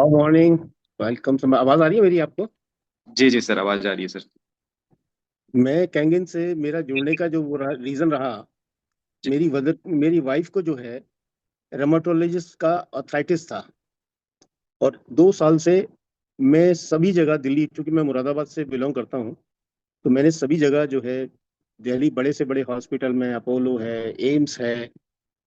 Morning. Welcome. आवाज आ रही है मेरी आपको? जी जी सर, आवाज आ रही है सर। मैं कैंगिन से मेरा जुड़ने का जो वो रीजन रहा, जी। मेरी वाइफ को जो है रेमाटोलॉजिस्ट का अर्थराइटिस था। और 2 साल से मैं सभी जगह दिल्ली, क्योंकि मैं मुरादाबाद से बिलोंग करता हूँ, तो मैंने सभी जगह जो है दिल्ली बड़े से बड़े हॉस्पिटल में, अपोलो है, एम्स है,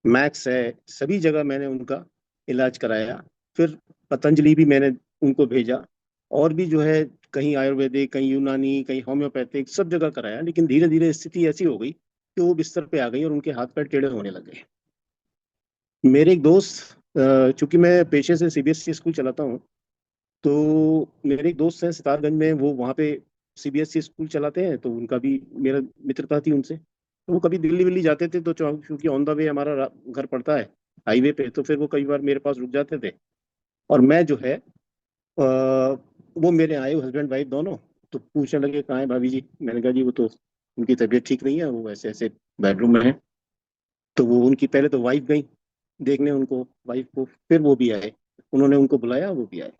मैक्स है, सभी जगह मैंने उनका इलाज कराया। फिर पतंजलि भी मैंने उनको भेजा। और भी जो है, कहीं आयुर्वेदिक, कहीं यूनानी, कहीं होम्योपैथिक, सब जगह कराया। लेकिन धीरे धीरे स्थिति ऐसी हो गई कि वो बिस्तर पे आ गई और उनके हाथ पैर टेढ़े होने लगे। मेरे एक दोस्त, चूंकि मैं पेशे से सीबीएसई स्कूल चलाता हूँ, तो मेरे एक दोस्त हैं सितारगंज में, वो वहाँ पे सीबीएसई स्कूल चलाते हैं, तो उनका भी मेरा मित्रता थी उनसे। तो वो कभी दिल्ली विल्ली जाते थे, तो क्योंकि ऑन द वे हमारा घर पड़ता है हाईवे पे, तो फिर वो कई बार मेरे पास रुक जाते थे। और मैं जो है वो मेरे आए हस्बैंड वाइफ दोनों, तो पूछने लगे कहाँ है भाभी जी। मैंने कहा जी वो तो उनकी तबीयत ठीक नहीं है, वो ऐसे ऐसे बेडरूम में है। तो वो उनकी पहले तो वाइफ गई देखने उनको, वाइफ को, फिर वो भी आए। उन्होंने उनको बुलाया, वो भी आए।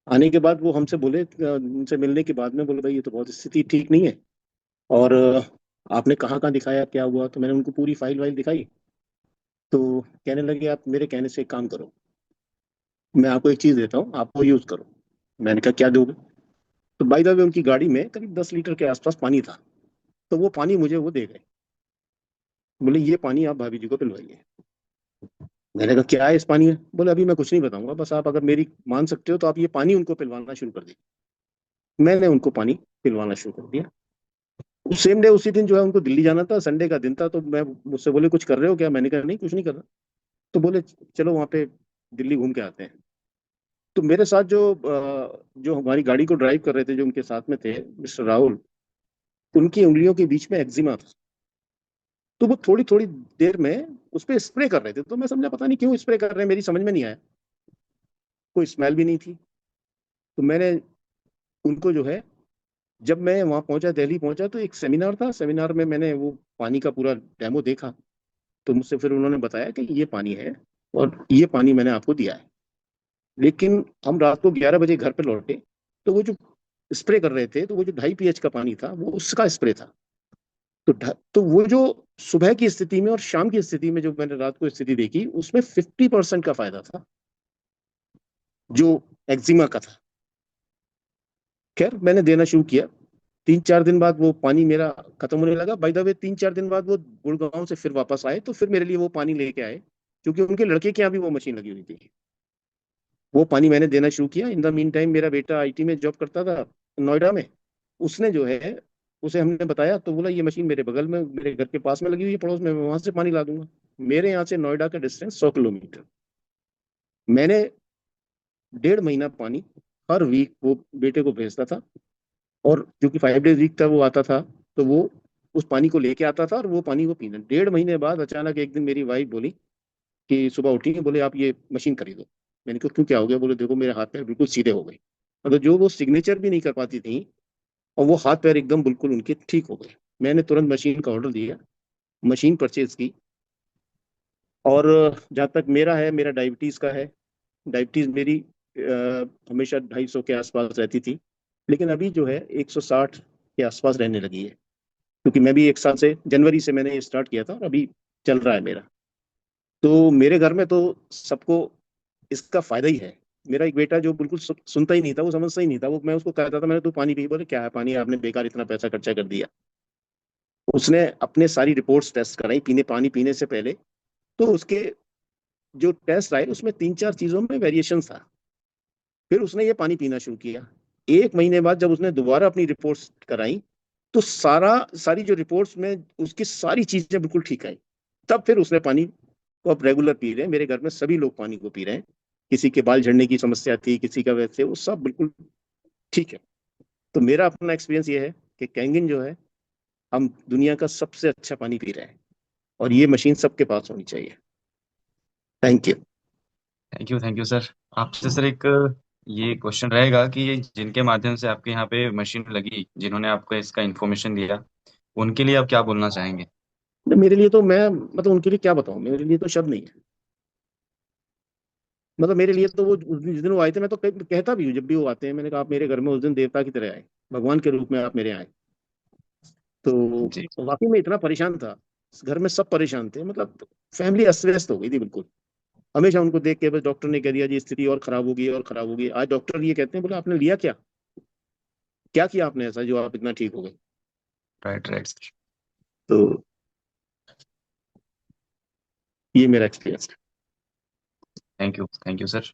आने के बाद वो हमसे बोले, उनसे मिलने के बाद में बोले भाई ये तो बहुत स्थिति ठीक नहीं है। और आपने कहाँ कहाँ दिखाया, क्या हुआ? तो मैंने उनको पूरी फाइल वाइल दिखाई। तो कहने लगे आप मेरे कहने से एक काम करो, मैं आपको एक चीज देता हूँ, आप वो यूज करो। मैंने कहा क्या दोगे? तो बाई द वे उनकी गाड़ी में करीब 10 लीटर के आसपास पानी था। तो वो पानी मुझे वो दे गए। बोले ये पानी आप भाभी जी को पिलवाइए। मैंने कहा क्या है इस पानी में? बोले अभी मैं कुछ नहीं बताऊंगा, बस आप अगर मेरी मान सकते हो तो आप ये पानी उनको पिलवाना शुरू कर दीजिए। मैंने उनको पानी पिलवाना शुरू कर दिया। उस सेम डे, उसी दिन जो है उनको दिल्ली जाना था, संडे का दिन था। तो मैं मुझसे बोले कुछ कर रहे हो क्या? मैंने कहा नहीं, कुछ नहीं कर रहा। तो बोले चलो वहाँ पे दिल्ली घूम के आते हैं। तो मेरे साथ जो हमारी गाड़ी को ड्राइव कर रहे थे, जो उनके साथ में थे, मिस्टर राहुल, उनकी उंगलियों के बीच में एक्जिमा था। तो वो थोड़ी थोड़ी देर में उस पर स्प्रे कर रहे थे। तो मैं समझा पता नहीं क्यों स्प्रे कर रहे हैं, मेरी समझ में नहीं आया। कोई स्मेल भी नहीं थी। तो मैंने उनको जो है, जब मैं वहां पहुंचा, दिल्ली पहुंचा, तो एक सेमिनार था, सेमिनार में मैंने वो पानी का पूरा डेमो देखा। तो मुझसे फिर उन्होंने बताया कि ये पानी है और ये पानी मैंने आपको दिया है। लेकिन हम रात को 11 बजे घर पे लौटे, तो वो जो स्प्रे कर रहे थे, तो वो जो 2.5 pH का पानी था, वो उसका स्प्रे था। तो वो जो सुबह की स्थिति में और शाम की स्थिति में जो मैंने रात को स्थिति देखी, उसमें 50% का फायदा था जो एक्जिमा का था। खैर मैंने देना शुरू किया। 3-4 दिन बाद वो पानी मेरा खत्म होने लगा। बाय द वे 3-4 दिन बाद वो गुड़गांव से फिर वापस आए, तो फिर मेरे लिए वो पानी लेके आए, क्योंकि उनके लड़के के यहाँ भी वो मशीन लगी हुई थी। वो पानी मैंने देना शुरू किया। इन द मीन टाइम मेरा बेटा आईटी में जॉब करता था, नोएडा में। उसने जो है, उसे हमने बताया, तो बोला ये मशीन मेरे बगल में, मेरे घर के पास में लगी हुई है, पड़ोस में, मैं वहां से पानी ला दूंगा। मेरे यहाँ से नोएडा का डिस्टेंस 100 किलोमीटर। मैंने 1.5 महीना पानी हर वीक वो बेटे को भेजता था। और क्योंकि 5 डेज वीक था, वो आता था, तो वो उस पानी को लेके आता था और वो पानी को पीना। 1.5 महीने बाद अचानक एक दिन मेरी वाइफ बोली कि सुबह उठी, बोले आप ये मशीन खरीदो। मैंने कहा क्यों, क्या हो गया? बोले देखो मेरे हाथ पैर बिल्कुल सीधे हो गए। मतलब जो वो सिग्नेचर भी नहीं कर पाती थी, और वो हाथ पैर एकदम बिल्कुल उनके ठीक हो गए। मैंने तुरंत मशीन का ऑर्डर दिया, मशीन परचेज की। और जहाँ तक मेरा है, मेरा डायबिटीज का है। डायबिटीज मेरी हमेशा 250 के आसपास रहती थी, लेकिन अभी जो है 160 के आसपास रहने लगी है। क्योंकि मैं भी 1 साल से, जनवरी से मैंने ये स्टार्ट किया था और अभी चल रहा है मेरा। तो मेरे घर में तो सबको इसका फायदा ही है। मेरा एक बेटा जो बिल्कुल सुनता ही नहीं था, वो समझता ही नहीं था, वो मैं उसको कहता था मैंने तू पानी पी, बोले क्या है पानी, आपने बेकार इतना पैसा खर्चा कर दिया। उसने अपने सारी रिपोर्ट्स टेस्ट कराई पानी पीने से पहले। तो उसके जो टेस्ट आए, उसमें 3-4 चीजों में वेरिएशन था। फिर उसने ये पानी पीना शुरू किया। 1 महीने बाद जब उसने दोबारा अपनी रिपोर्ट्स कराई, तो सारी जो रिपोर्ट्स में उसकी सारी चीजें बिल्कुल ठीक आई। तब फिर उसने पानी को अब रेगुलर पी रहे हैं। मेरे घर में सभी लोग पानी को पी रहे हैं। किसी के बाल झड़ने की समस्या थी, किसी का वैसे, वो सब बिल्कुल ठीक है। तो मेरा अपना एक्सपीरियंस ये है कि कैंगिन जो है, हम दुनिया का सबसे अच्छा पानी पी रहे हैं। और ये मशीन सबके पास होनी चाहिए। Thank you. Thank you sir. आपसे सर एक ये क्वेश्चन रहेगा कि ये जिनके माध्यम से आपके यहाँ पे मशीन लगी, जिन्होंने आपको इसका इन्फॉर्मेशन दिया, उनके लिए आप क्या बोलना चाहेंगे? मेरे लिए तो, मैं मतलब उनके लिए क्या बताऊं, मेरे लिए तो शब्द नहीं है। मतलब मेरे जी लिए तो वो जिस दिन वो आए थे, मैं तो कहता भी हूँ जब भी वो आते हैं, मैंने कहा आप मेरे घर में उस दिन देवता की तरह आए, भगवान के रूप में आप मेरे आए। जी। तो वाकई में इतना परेशान था, घर में सब परेशान थे, मतलब फैमिली अस्त व्यस्त हो गई थी बिल्कुल। हमेशा उनको देख के बस डॉक्टर ने कह दिया जी स्थिति और खराब होगी और खराब होगी। आज डॉक्टर ये कहते हैं, बोले आपने लिया क्या, क्या किया आपने ऐसा जो आप इतना ठीक हो गए। Right right sir. तो ये मेरा एक्सपीरियंस। Thank you sir.